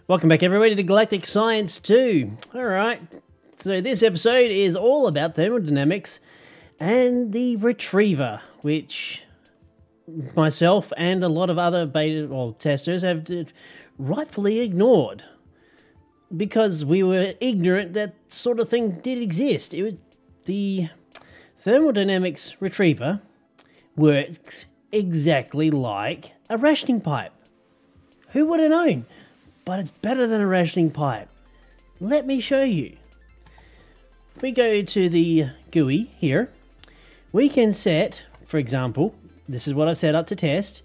Welcome back everybody to Galactic Science 2. Alright, so this episode is all about thermodynamics and the Retriever, which myself and a lot of other beta testers have rightfully ignored. Because we were ignorant that sort of thing did exist. It was the thermodynamics Retriever works exactly like a rationing pipe. Who would have known? But it's better than a rationing pipe. Let me show you. If we go to the GUI here, we can set, for example, this is what I've set up to test.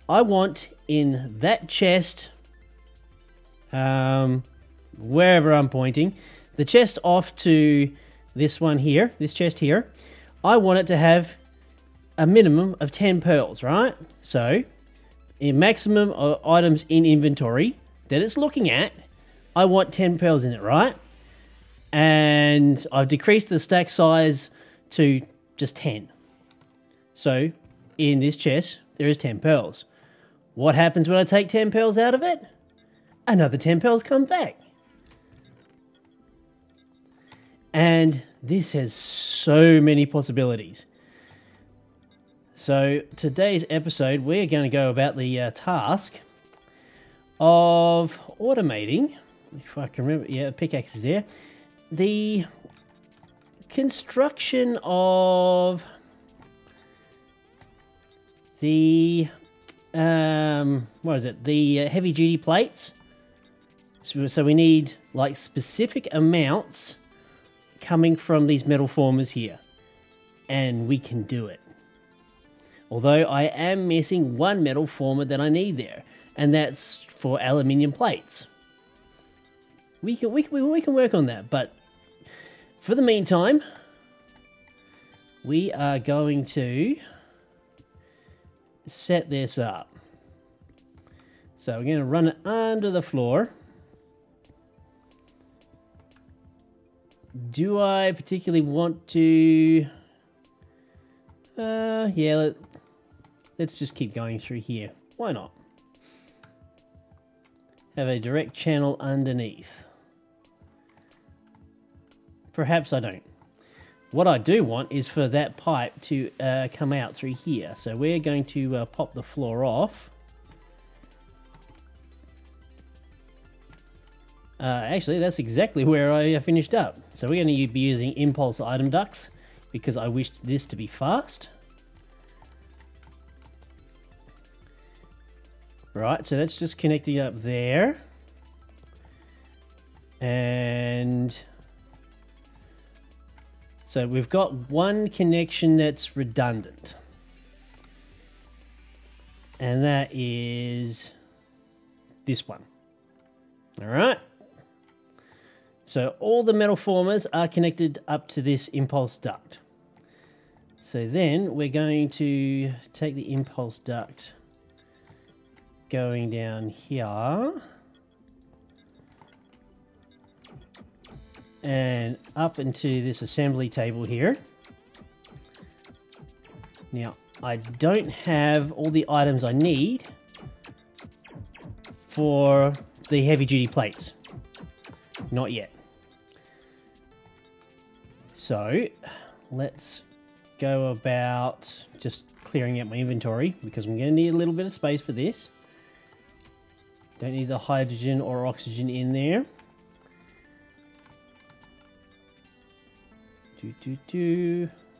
I want in that chest, wherever I'm pointing, the chest off to this one here, this chest here, I want it to have a minimum of 10 pearls, right? So, in maximum items in inventory that it's looking at, I want 10 pearls in it, right? And I've decreased the stack size to just 10. So, in this chest, there is 10 pearls. What happens when I take 10 pearls out of it? Another 10 pearls come back. And this has so many possibilities. So, today's episode, we're going to go about the task of automating, if I can remember, yeah, the pickaxe is there, the construction of the, what is it, the heavy duty plates. So we need like specific amounts coming from these metal formers here, and we can do it. Although I am missing one metal former that I need there, and that's for aluminium plates. We can work on that, but for the meantime, we are going to set this up. So we're going to run it under the floor. Do I particularly want to? Yeah, let's just keep going through here. Why not? Have a direct channel underneath. Perhaps I don't. What I do want is for that pipe to come out through here. So we're going to pop the floor off. Actually, that's exactly where I finished up. So we're going to be using impulse item ducts because I wish this to be fast. Right, so that's just connecting up there. And so we've got one connection that's redundant. And that is this one. All right. So all the metal formers are connected up to this impulse duct. So then we're going to take the impulse duct going down here and up into this assembly table here. Now, I don't have all the items I need for the heavy duty plates. Not yet. So, let's go about just clearing out my inventory because I'm going to need a little bit of space for this. Don't need the hydrogen or oxygen in there.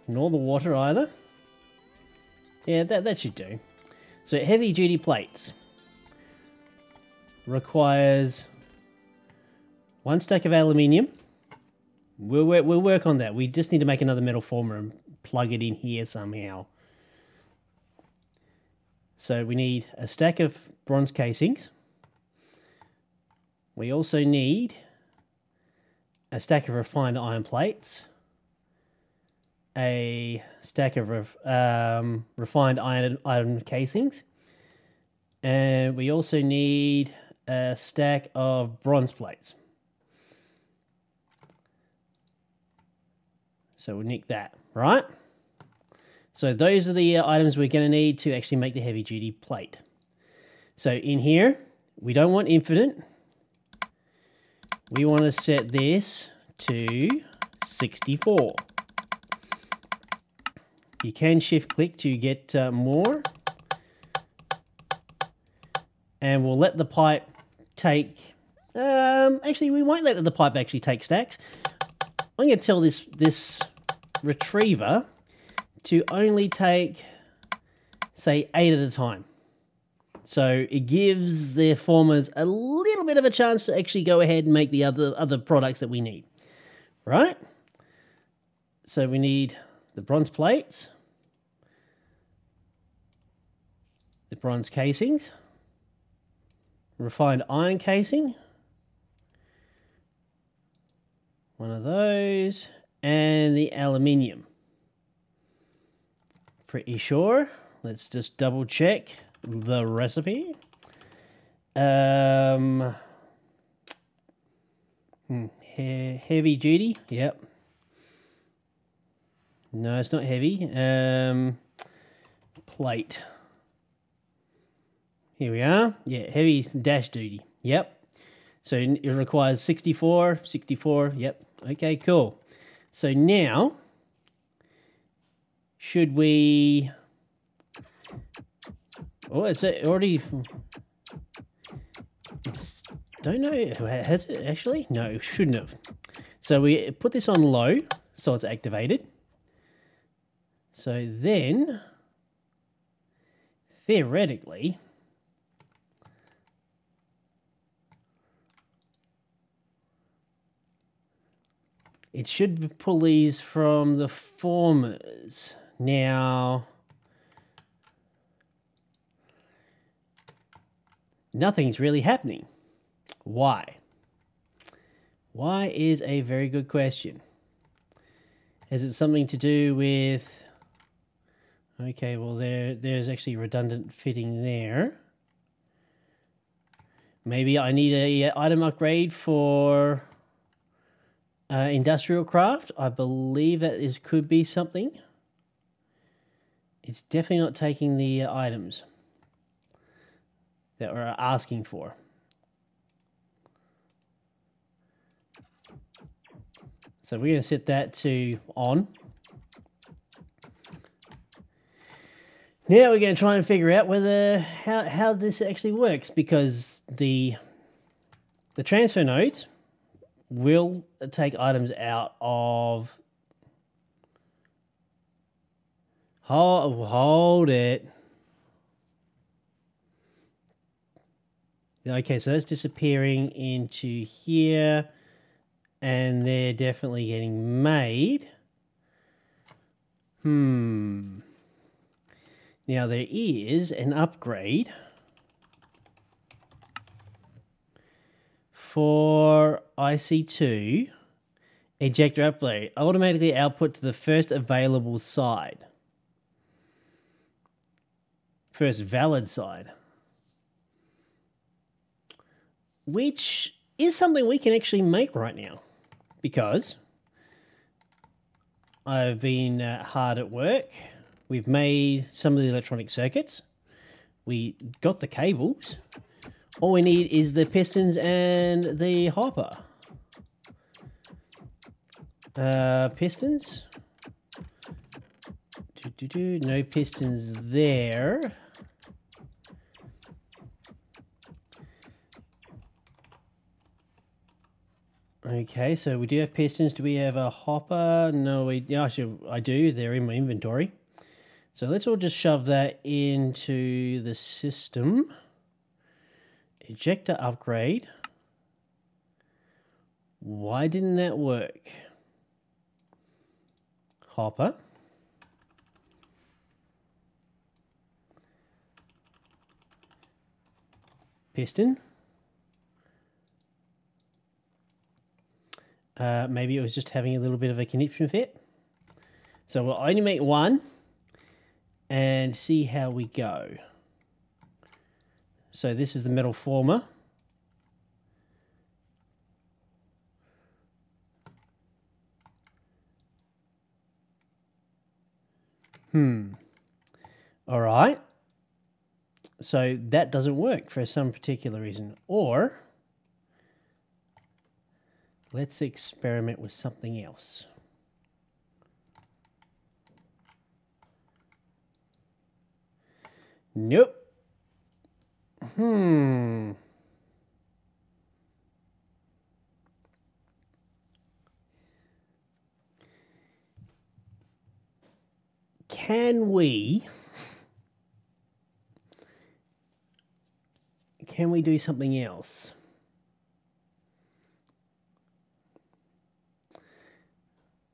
Nor the water either. Yeah, that should do. So heavy duty plates requires one stack of aluminium. We'll work on that. We just need to make another metal former and plug it in here somehow. So we need a stack of bronze casings. We also need a stack of refined iron plates, a stack of refined iron casings, and we also need a stack of bronze plates. So we'll nick that, right? So those are the items we're going to need to actually make the heavy duty plate. So in here, we don't want infinite. we want to set this to 64. You can shift click to get more. And we'll let the pipe take... actually, we won't let the pipe actually take stacks. I'm going to tell this retriever to only take, say, 8 at a time. So it gives the formers a little bit of a chance to actually go ahead and make the other products that we need. Right? So we need the bronze plates, the bronze casings, refined iron casing, one of those, and the aluminium. Pretty sure. Let's just double check the recipe. Heavy duty, yep. No, it's not heavy. Plate. Here we are. Yeah, heavy dash duty. Yep. So it requires 64, yep. Okay, cool. So now, should we... Oh, it's already... It's... Don't know. Has it actually? No, it shouldn't have. So we put this on low, so it's activated. So then, theoretically... it should pull these from the formers. Now, nothing's really happening. Why? Why is a very good question. Is it something to do with... Okay, well there's actually redundant fitting there. Maybe I need a item upgrade for... industrial craft. I believe that could be something. It's definitely not taking the items that we're asking for. So we're going to set that to on. Now we're going to try and figure out whether how this actually works, because the transfer nodes will take items out of... Hold it. Okay, so that's disappearing into here, and they're definitely getting made. Now there is an upgrade for IC2 ejector upgrade. Automatically output to the first available side. First valid side. Which is something we can actually make right now. Because I've been hard at work. We've made some of the electronic circuits. We got the cables. All we need is the pistons and the hopper. Pistons. No pistons there. Okay, so we do have pistons. Do we have a hopper? No, actually, I do. They're in my inventory. So let's all just shove that into the system. Ejector upgrade. Why didn't that work? Hopper. Piston. Maybe it was just having a little bit of a conniption fit. So we'll only make one and see how we go. So this is the metal former. All right. So that doesn't work for some particular reason. Or Let's experiment with something else. Nope. Can we do something else?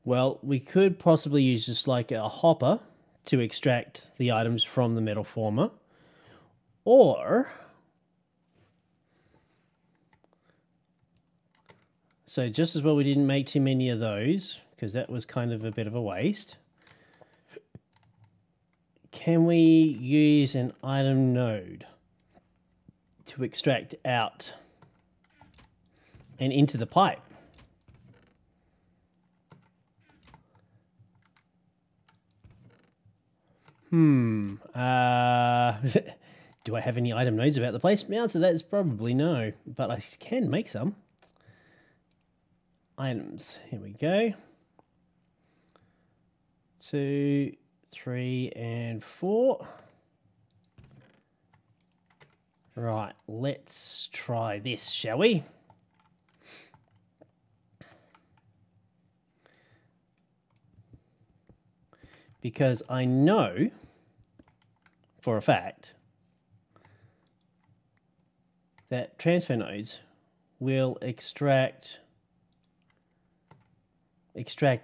Well, we could possibly use just like a hopper to extract the items from the metal former, or so just as well we didn't make too many of those because that was kind of a bit of a waste. Can we use an item node to extract out and into the pipe? Do I have any item nodes about the place? The answer to that is probably no, but I can make some. Items, here we go. 2, 3, and 4. Right, let's try this, shall we? Because I know for a fact that transfer nodes will extract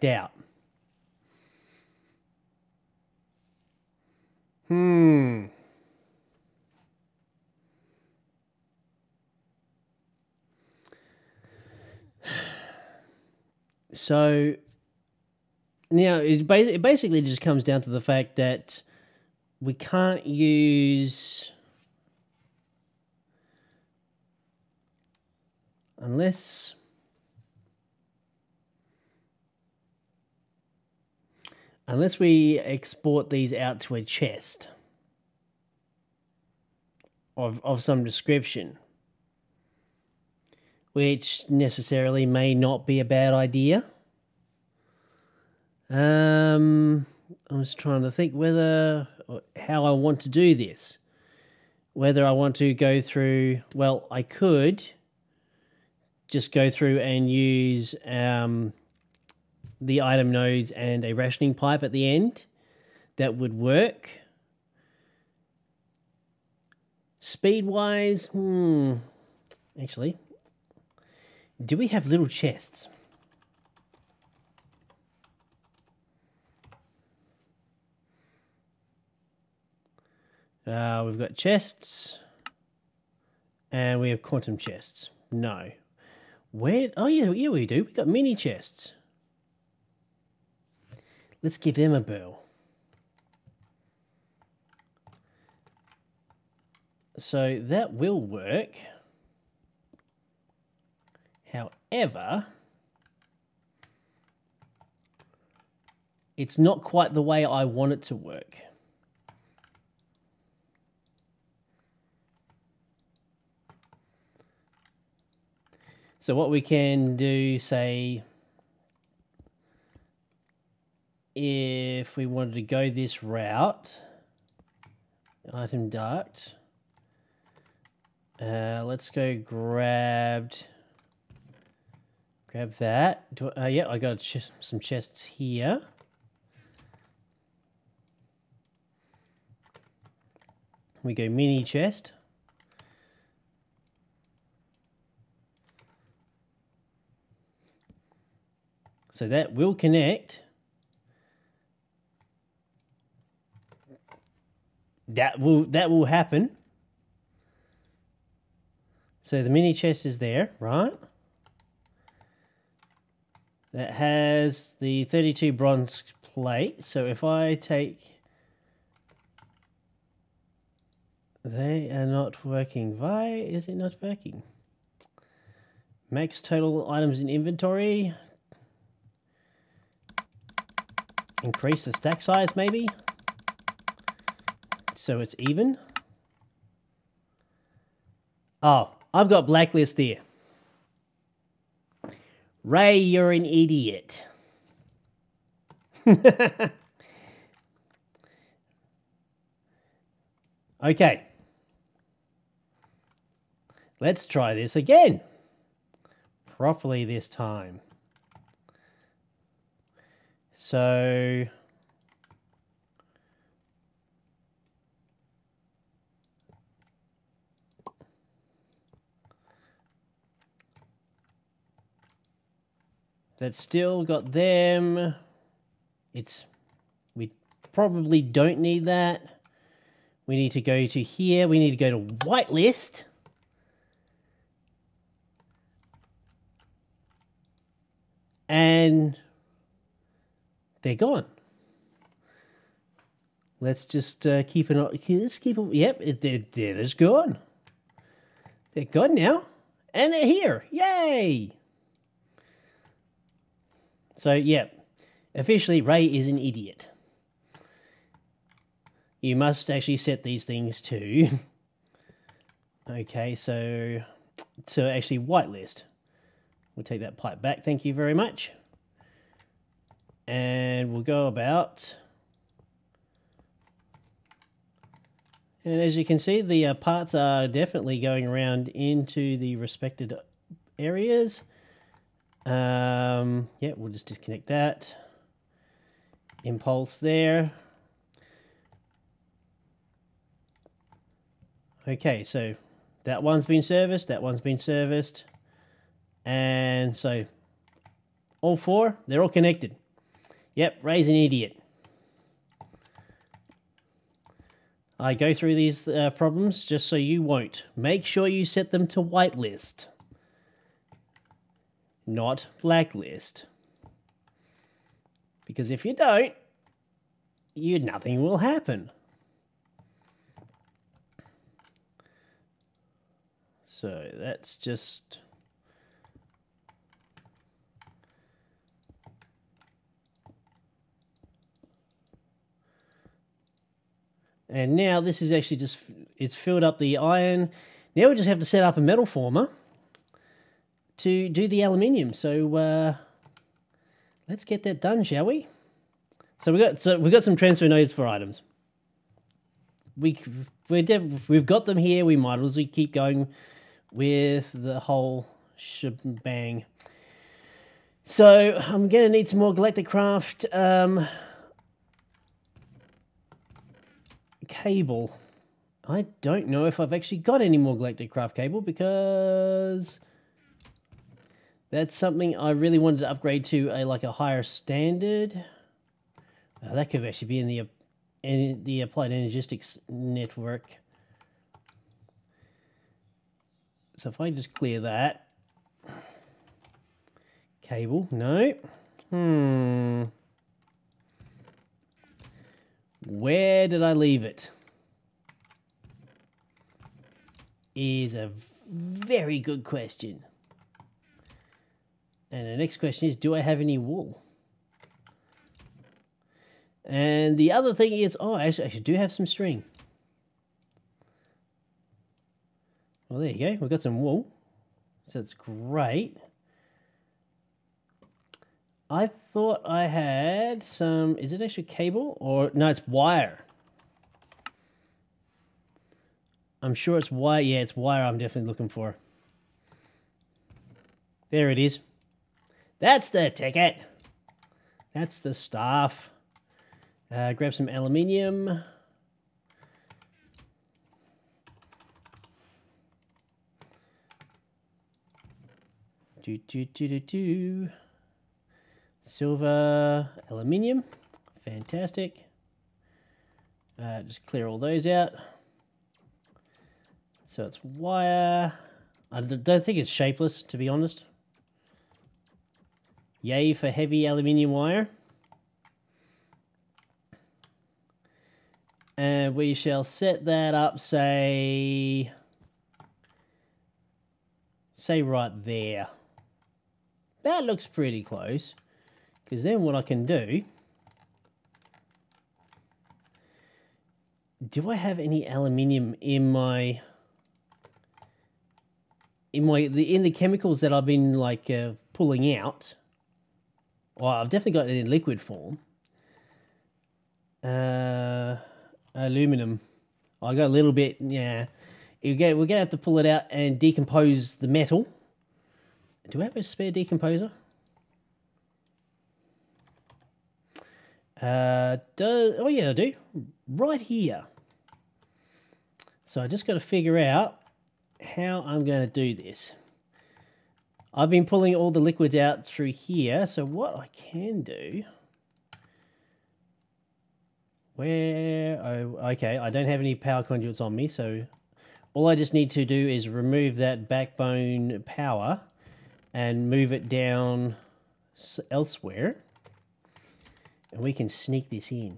out. So now it basically just comes down to the fact that we can't use unless we export these out to a chest of some description, which necessarily may not be a bad idea. I was trying to think how I want to do this. Whether I want to go through, well, I could just go through and use the item nodes and a rationing pipe at the end. That would work. Speed-wise, actually, do we have little chests? We've got chests, and we have quantum chests. No. Where? Oh, yeah, we do. We've got mini chests. Let's give them a burl. So that will work. However, it's not quite the way I want it to work. So what we can do, say, if we wanted to go this route, item duct, let's go grab that. Yeah, I got some chests here. We go mini chest. So that will connect. That will happen. So the mini chest is there, right? That has the 32 bronze plate. So if I take... They are not working. Why is it not working? Max total items in inventory. Increase the stack size, maybe? So it's even. Oh, I've got blacklist here. Ray, you're an idiot. Okay. Let's try this again. Properly this time. So... that's still got them. We probably don't need that. We need to go to here. We need to go to whitelist. And they're gone. Let's just keep it on. Let's keep it. Yep, they're just gone. They're gone now. And they're here. Yay! So, yeah, officially Ray is an idiot. You must actually set these things to... okay, so to actually whitelist. We'll take that pipe back, thank you very much. And we'll go about... and as you can see, the parts are definitely going around into the respected areas. Yeah, we'll just disconnect that. Impulse there. Okay, so that one's been serviced, that one's been serviced. And so all four, they're all connected. Yep, Ray's an idiot. I go through these problems just so you won't. Make sure you set them to whitelist. Not blacklist. Because if you don't, nothing will happen. So that's just... and now this is actually just, it's filled up the iron. Now we just have to set up a metal former to do the aluminium. So let's get that done, shall we? So we've got some transfer nodes for items. We've got them here. We might as well keep going with the whole shebang. So I'm gonna need some more Galactic craft cable. I don't know if I've actually got any more Galactic craft cable because that's something I really wanted to upgrade to a higher standard. That could actually be in the applied energistics network. So if I just clear that cable, no. Where did I leave it? Is a very good question. And the next question is, do I have any wool? And the other thing is, oh, actually, I do have some string. Well, there you go. We've got some wool. So it's great. I thought I had some... is it actually cable? Or no, it's wire. I'm sure it's wire. Yeah, it's wire I'm definitely looking for. There it is. That's the ticket. That's the stuff. Grab some aluminium. Silver, aluminium. Fantastic. Just clear all those out. So it's wire. I don't think it's shapeless, to be honest. Yay for heavy aluminium wire. And we shall set that up, say right there. That looks pretty close. Because then what I can do... do I have any aluminium in the chemicals that I've been pulling out. Well, I've definitely got it in liquid form. Aluminum. I got a little bit, yeah. We're going to have to pull it out and decompose the metal. Do I have a spare decomposer? Oh yeah, I do. Right here. So I just got to figure out how I'm going to do this. I've been pulling all the liquids out through here. So what I can do... okay, I don't have any power conduits on me, so all I just need to do is remove that backbone power and move it down elsewhere, and we can sneak this in.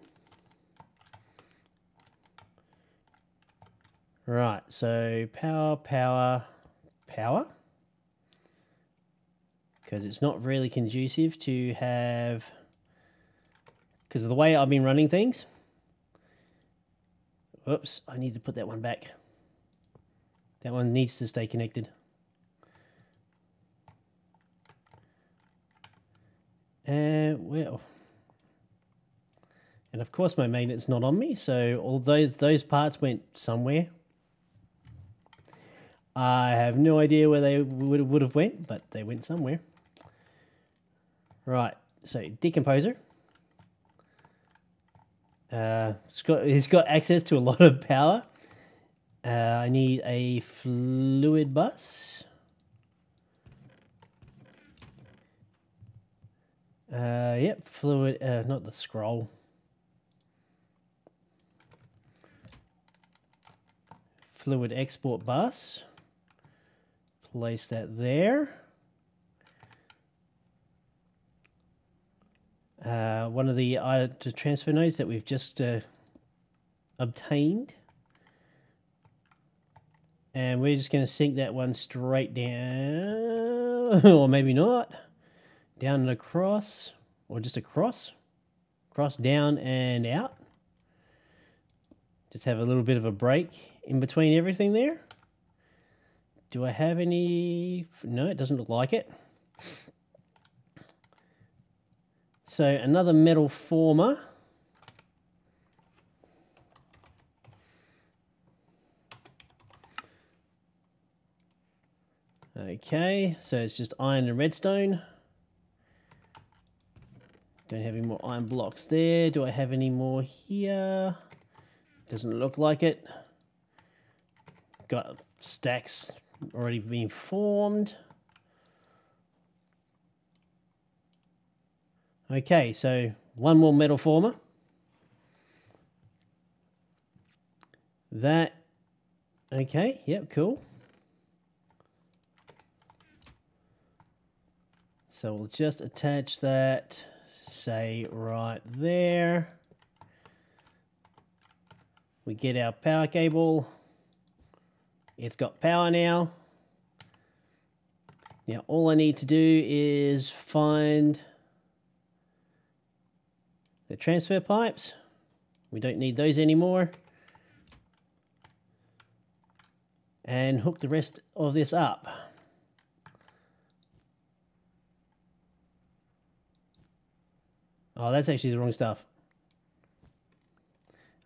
Right, so power, because it's not really conducive to have, because of the way I've been running things. Oops, I need to put that one back. That one needs to stay connected. Well, and of course my magnet's not on me, so all those parts went somewhere. I have no idea where they would have went, but they went somewhere. Right, so decomposer. It's got access to a lot of power. I need a fluid bus. Yep, fluid, not the scroll. Fluid export bus. Place that there. One of the transfer nodes that we've just obtained. And we're just going to sink that one straight down, or maybe not, down and across, or just across, down and out. Just have a little bit of a break in between everything there. Do I have any? No, it doesn't look like it. So another metal former. Okay, so it's just iron and redstone. Don't have any more iron blocks there. Do I have any more here? Doesn't look like it. Got stacks already being formed. Okay, so one more metal former. That, okay, yep, cool. So we'll just attach that, say, right there. We get our power cable. It's got power now. Now all I need to do is find the transfer pipes. We don't need those anymore. And hook the rest of this up. Oh, that's actually the wrong stuff.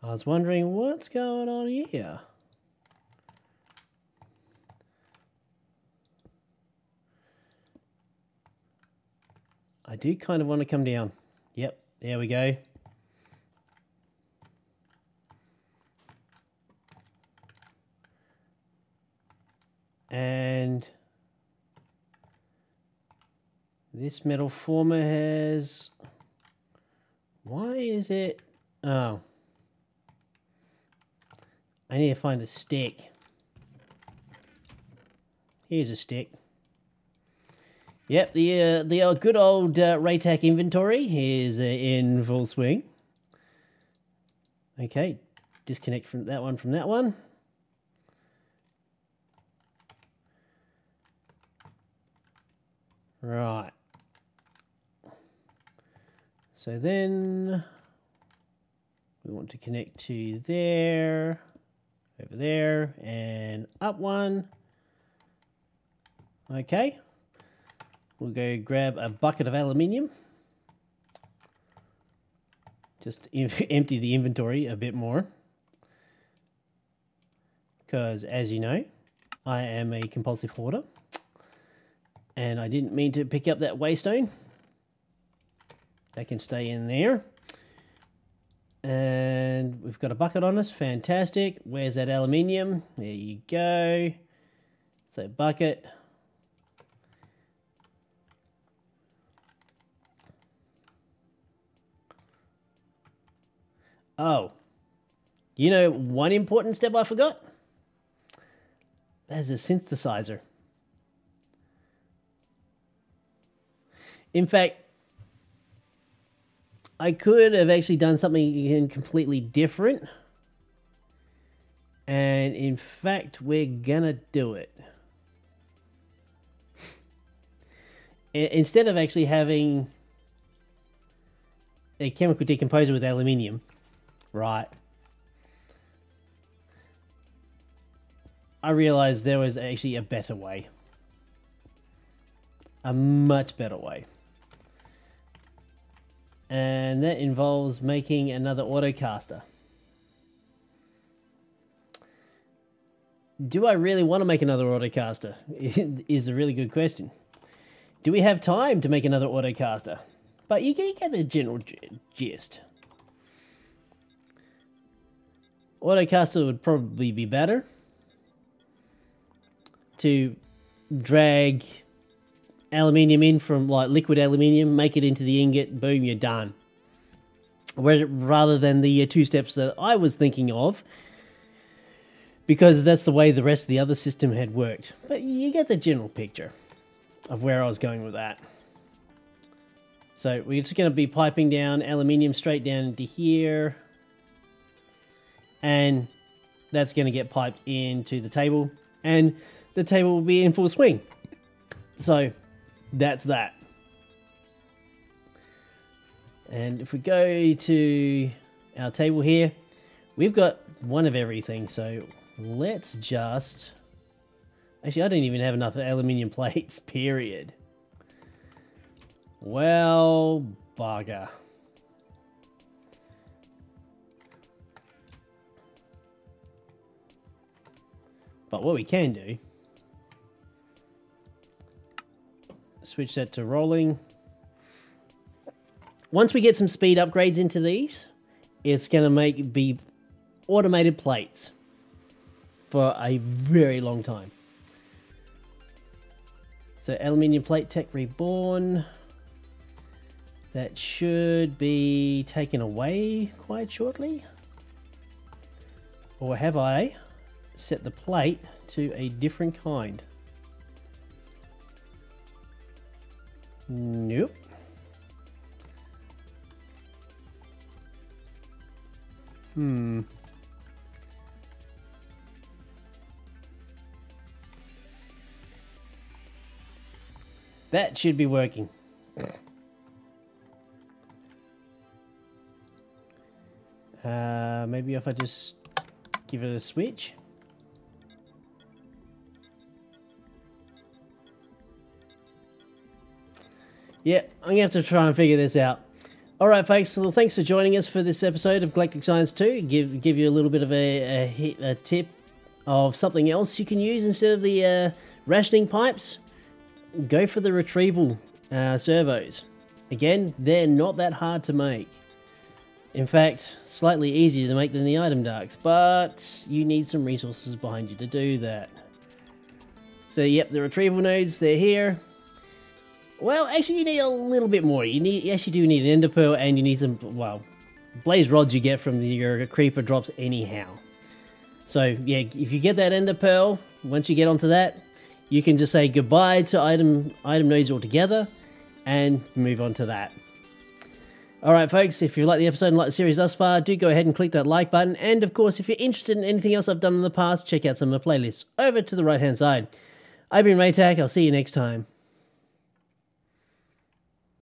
I was wondering what's going on here. I do kind of want to come down. Yep, there we go. And this metal former has... Why is it... Oh. I need to find a stick. Here's a stick. Yep, the good old Raetac inventory is in full swing. Okay, disconnect from that one. Right. So then we want to connect to there, over there, and up one. Okay. we'll go grab a bucket of aluminium. Just empty the inventory a bit more. Because, as you know, I am a compulsive hoarder. And I didn't mean to pick up that waystone. That can stay in there. And we've got a bucket on us. Fantastic. Where's that aluminium? There you go. So, bucket. Oh. You know one important step I forgot? There's a synthesizer. In fact, I could have actually done something completely different. And in fact, we're gonna do it. Instead of actually having a chemical decomposer with aluminium, right? I realized there was actually a better way. A much better way. And that involves making another autocaster. Do I really want to make another autocaster? Is a really good question. Do we have time to make another autocaster? But you get the general gist. Autocaster would probably be better. To drag aluminium in from like liquid aluminium, make it into the ingot, boom, you're done. Rather than the 2 steps that I was thinking of, because that's the way the rest of the other system had worked. But you get the general picture of where I was going with that. So we're just going to be piping down aluminium straight down into here, and that's going to get piped into the table, and the table will be in full swing. So that's that. And if we go to our table here, we've got one of everything. So let's just... Actually, I don't even have enough aluminium plates, period. Well, bugger. But what we can do... Switch that to rolling. Once we get some speed upgrades into these, it's going to be automated plates for a very long time. So aluminium plate tech reborn. That should be taken away quite shortly. Or have I set the plate to a different kind? Nope. That should be working. Maybe if I just give it a switch. Yeah, I'm going to have to try and figure this out. Alright folks, so thanks for joining us for this episode of Galactic Science 2. Give you a little bit of a tip of something else you can use instead of the rationing pipes. Go for the retrieval servos. Again, they're not that hard to make. In fact, slightly easier to make than the item ducts, but you need some resources behind you to do that. So yep, the retrieval nodes, they're here. Well, actually you need a little bit more. You actually do need an ender pearl, and you need some, well, blaze rods you get from your creeper drops anyhow. So yeah, if you get that ender pearl, once you get onto that, you can just say goodbye to item nodes altogether and move on to that. Alright folks, if you like the episode and like the series thus far, do go ahead and click that like button. And of course, if you're interested in anything else I've done in the past, check out some of the playlists over to the right hand side. I've been Raetac, I'll see you next time.